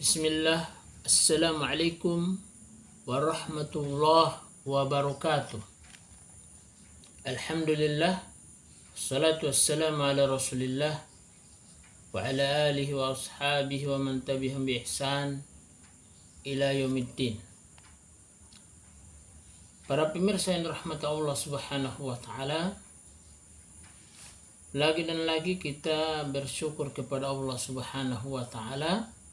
Bismillah, Assalamualaikum warahmatullahi wabarakatuh. Alhamdulillah, salatu wassalamu ala rasulillah wa ala alihi wa ashabihi wa man tabi'ahum bi ihsan ila yaumiddin. Para pemirsa yang dirahmati Allah subhanahu wa ta'ala, lagi dan lagi kita bersyukur kepada Allah subhanahu wa ta'ala,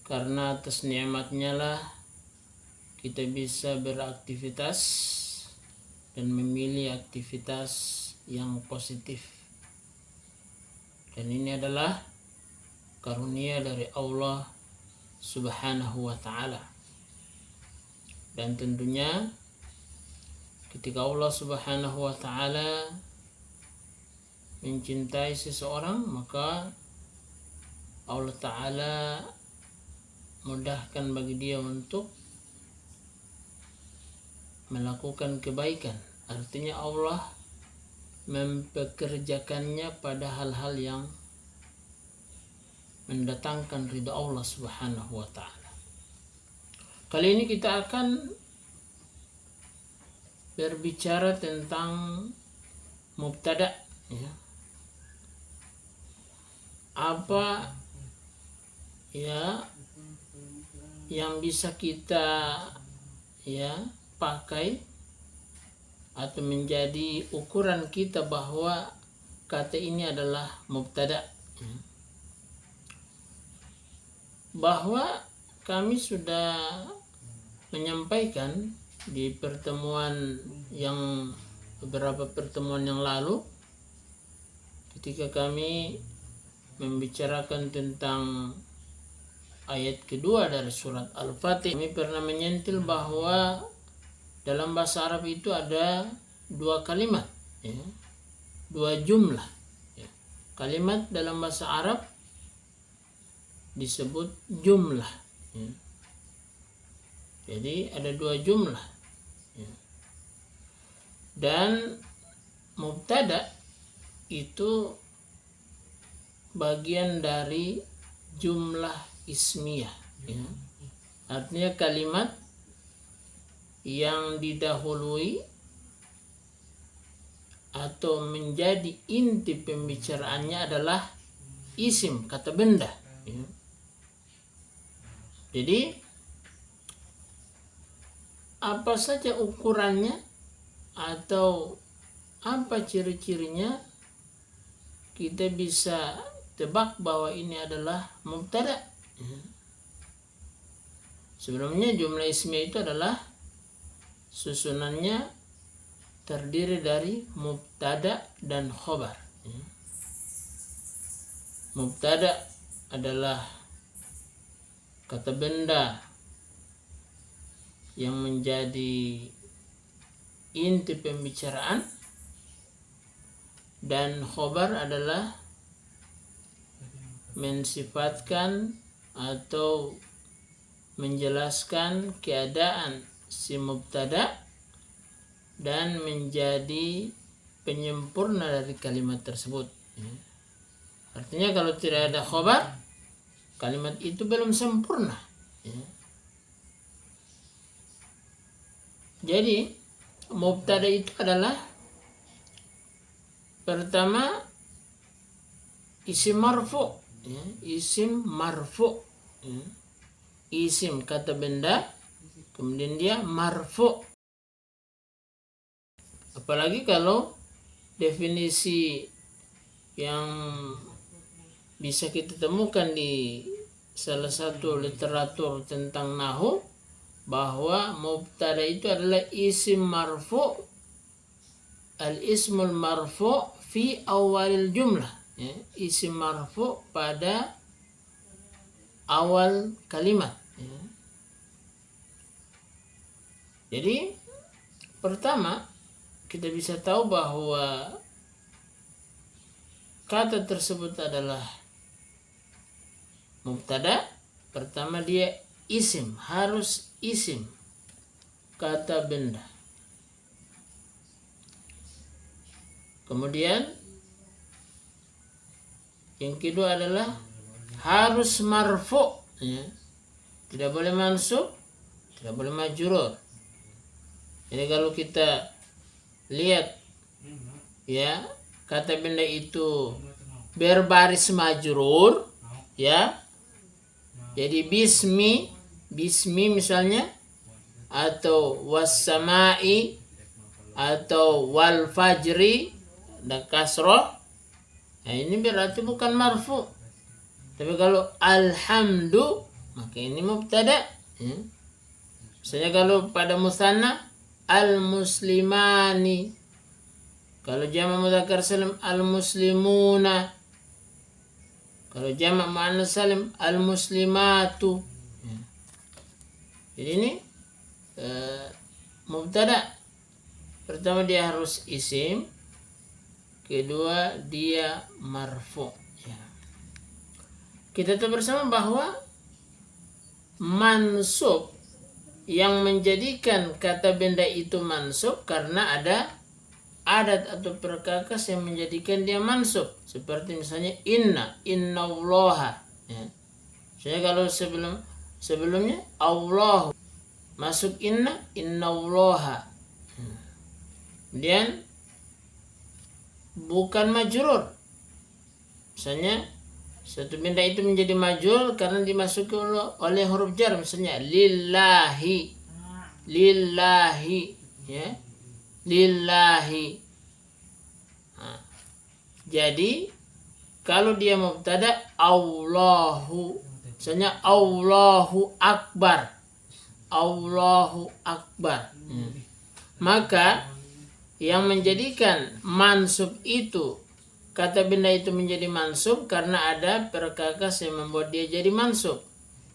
karena atas nikmatnya lah kita bisa beraktivitas dan memilih aktivitas yang positif. Dan ini adalah karunia dari Allah subhanahu wa ta'ala. Dan tentunya ketika Allah subhanahu wa ta'ala mencintai seseorang, maka Allah ta'ala mudahkan bagi dia untuk melakukan kebaikan. Artinya Allah mempekerjakannya pada hal-hal yang mendatangkan ridha Allah subhanahu wa ta'ala. Kali ini kita akan berbicara tentang mubtada, ya. Apa ya yang bisa kita pakai atau menjadi ukuran kita bahwa kata ini adalah mubtada. Bahwa kami sudah menyampaikan di beberapa pertemuan yang lalu, ketika kami membicarakan tentang ayat kedua dari surat Al-Fatih, kami pernah menyentil bahwa dalam bahasa Arab itu ada dua kalimat, dua jumlah. Kalimat dalam bahasa Arab disebut jumlah. Jadi ada dua jumlah. Dan mubtada itu bagian dari jumlah ismiyah, artinya kalimat yang didahului atau menjadi inti pembicaraannya adalah isim, kata benda. Jadi apa saja ukurannya atau apa ciri-cirinya, kita bisa tebak bahwa ini adalah mubtada. Sebelumnya jumlah ismiyah itu adalah susunannya terdiri dari mubtada dan khobar. Mubtada adalah kata benda yang menjadi inti pembicaraan, dan khobar adalah mensifatkan atau menjelaskan keadaan si mubtada dan menjadi penyempurna dari kalimat tersebut. Artinya kalau tidak ada khobar, kalimat itu belum sempurna. Jadi mubtada itu adalah pertama isim marfu, isim marfu, isim kata benda, kemudian dia marfu. Apalagi kalau definisi yang bisa kita temukan di salah satu literatur tentang nahwu, bahwa mubtada itu adalah isim marfu, al-ismul marfu fi awalil jumlah, isim marfu pada awal kalimat. Jadi pertama kita bisa tahu bahwa kata tersebut adalah mubtada. Pertama dia isim, harus isim, kata benda. Kemudian yang kedua adalah harus marfu, ya. Tidak boleh mansub, tidak boleh majrur. Jadi kalau kita lihat ya, kata benda itu berbaris majrur ya. Jadi bismi misalnya, atau wassamai, atau wal fajri dan kasroh. Nah, ini berarti bukan marfu. Tapi kalau alhamdu, maka ini mubtada ya. Misalnya kalau pada musanna al muslimani, kalau jamak mudzakkar salim al muslimuna, kalau jamak muannas salim al muslimatu ya. Jadi ini mubtada. Pertama dia harus isim, kedua dia marfu ya. Kita tahu bersama bahwa mansub, yang menjadikan kata benda itu mansub karena ada adat atau perkakas yang menjadikan dia mansub. Seperti misalnya innallaha ya. Misalnya kalau sebelumnya Allah masuk innallaha. Kemudian bukan majrur. Misalnya satu benda itu menjadi majrur karena dimasuki oleh huruf jar, misalnya lillahi ya, lillahi. Nah, jadi kalau dia mubtada Allahu, misalnya Allahu akbar, Allahu akbar ya. Maka yang menjadikan mansub itu, kata benda itu menjadi mansub karena ada perkakas yang membuat dia jadi mansub.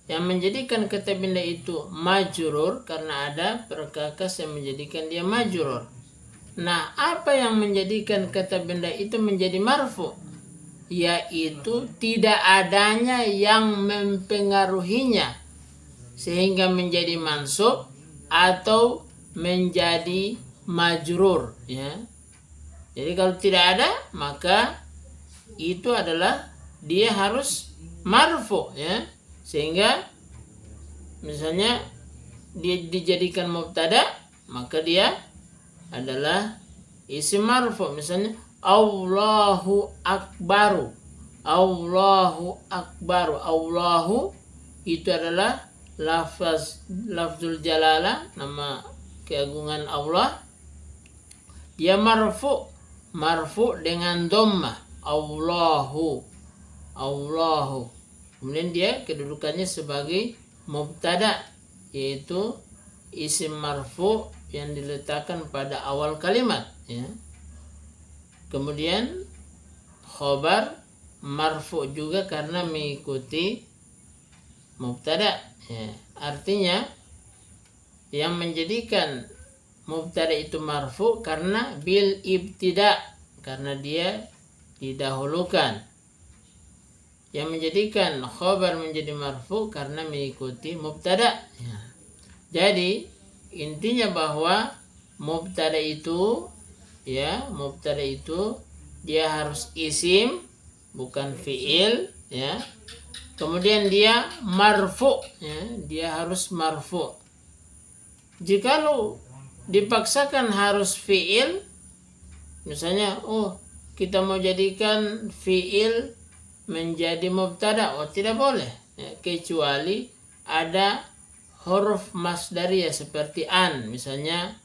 Yang menjadikan kata benda itu majrur karena ada perkakas yang menjadikan dia majrur. Nah, apa yang menjadikan kata benda itu menjadi marfu? Yaitu tidak adanya yang mempengaruhinya sehingga menjadi mansub atau menjadi majrur ya. Jadi kalau tidak ada, maka itu adalah dia harus marfu ya. Sehingga misalnya dia dijadikan mubtada, maka dia adalah isim marfu. Misalnya Allahu akbaru, Allahu akbaru. Allahu itu adalah lafzul jalalah, nama keagungan Allah. Dia marfu dengan dhammah, Allahu. Kemudian dia kedudukannya sebagai mubtada, yaitu isim marfu yang diletakkan pada awal kalimat ya. Kemudian khobar marfu juga karena mengikuti mubtada ya. Artinya yang menjadikan mubtada itu marfu karena bil ibtida, karena dia didahulukan. Yang menjadikan khobar menjadi marfu karena mengikuti mubtada ya. Jadi intinya bahwa mubtada itu ya, mubtada itu dia harus isim bukan fiil ya. Kemudian dia marfu ya, dia harus marfu. Jikalau dipaksakan harus fiil, misalnya kita mau jadikan fiil menjadi mubtada, tidak boleh ya, kecuali ada huruf masdariyah seperti an, misalnya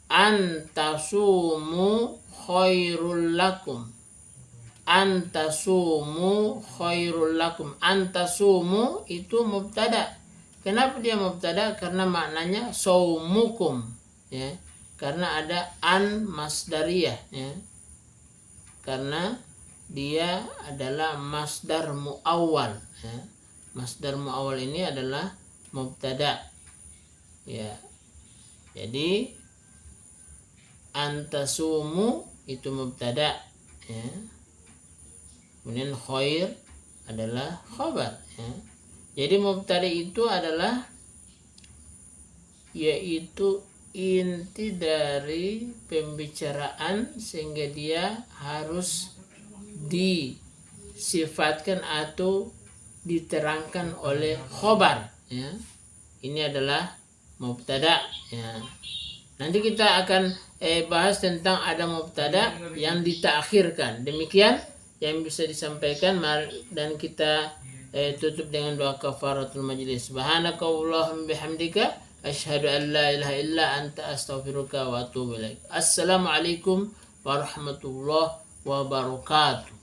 antasumu khairul lakum, antasumu khairul lakum. Antasumu itu mubtada. Kenapa dia mubtada? Karena maknanya saumukum ya. Karena ada an masdariyah ya. Karena dia adalah masdar muawwal ya. Masdar muawwal ini adalah mubtada ya. Jadi antasumu itu mubtada ya. Kemudian khair adalah khabar ya. Jadi mubtada itu adalah yaitu inti dari pembicaraan sehingga dia harus disifatkan atau diterangkan oleh khobar, ya. Ini adalah mubtada, ya. Nanti kita akan bahas tentang ada mubtada yang ditakhirkan. Demikian yang bisa disampaikan, dan kita tutup dengan doa kafaratul majlis. Subhanakallahumma bihamdika asyhadu an la ilaha illa anta astaghfiruka wa atubu ilaik. Assalamualaikum warahmatullahi wabarakatuh.